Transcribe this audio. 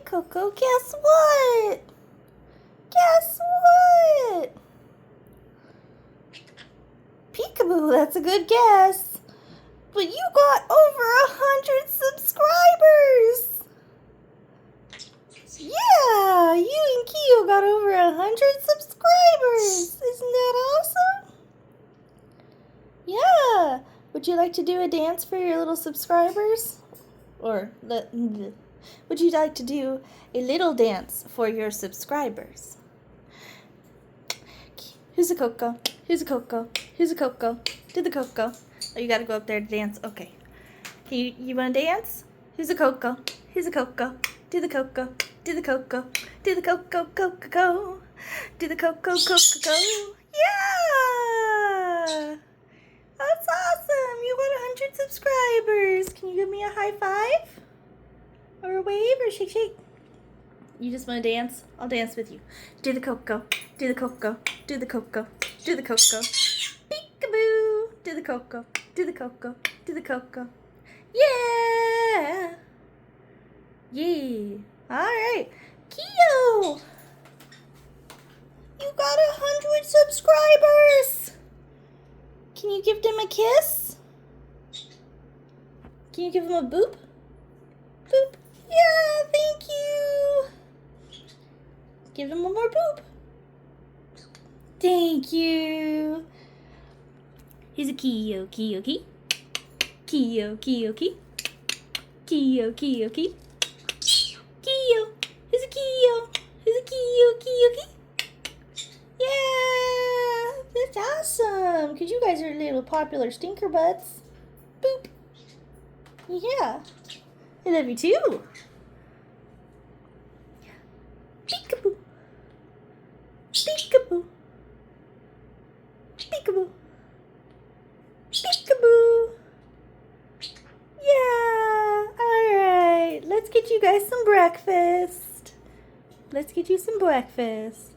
Koko, guess what? Guess what? Peekaboo, that's a good guess. But you got over 100 subscribers. Yeah, you and Kiyo got over 100 subscribers. Isn't that awesome? Yeah. Would you like to do a dance for your little subscribers? Would you like to do a little dance for your subscribers? Who's a Koko? Who's a Koko? Who's a Koko? Do the Koko. Oh, you gotta go up there to dance. Okay. You wanna dance? Who's a Koko? Who's a Koko? Do the Koko. Do the Koko. Do the Koko, Koko. Do the Koko, Koko. Yeah! That's awesome! You got 100 subscribers. Can you give me a high five? Or a wave or shake shake? You just want to dance? I'll dance with you. Do the Koko. Do the Koko. Do the Koko. Do the Koko. Peekaboo. Do the Koko. Do the Koko. Do the Koko. Yeah! Yeah. Alright. Kiyo! You got 100 subscribers! Can you give them a kiss? Can you give them a boop? Boop. Yeah, thank you. Give them one more boop. Thank you. Here's a Kiyo, Kiyo, Ki. Kiyo, Kiyo, Ki. Kiyo, Kiyo, Ki. Kiyo. Here's a Kiyo. Here's a Kiyo, Kiyo, Ki. Yeah, that's awesome. Because you guys are little popular stinker butts. Boop. Yeah. I love you too. Peekaboo. Peekaboo. Peekaboo. Peekaboo. Yeah. Alright. Let's get you guys some breakfast. Let's get you some breakfast.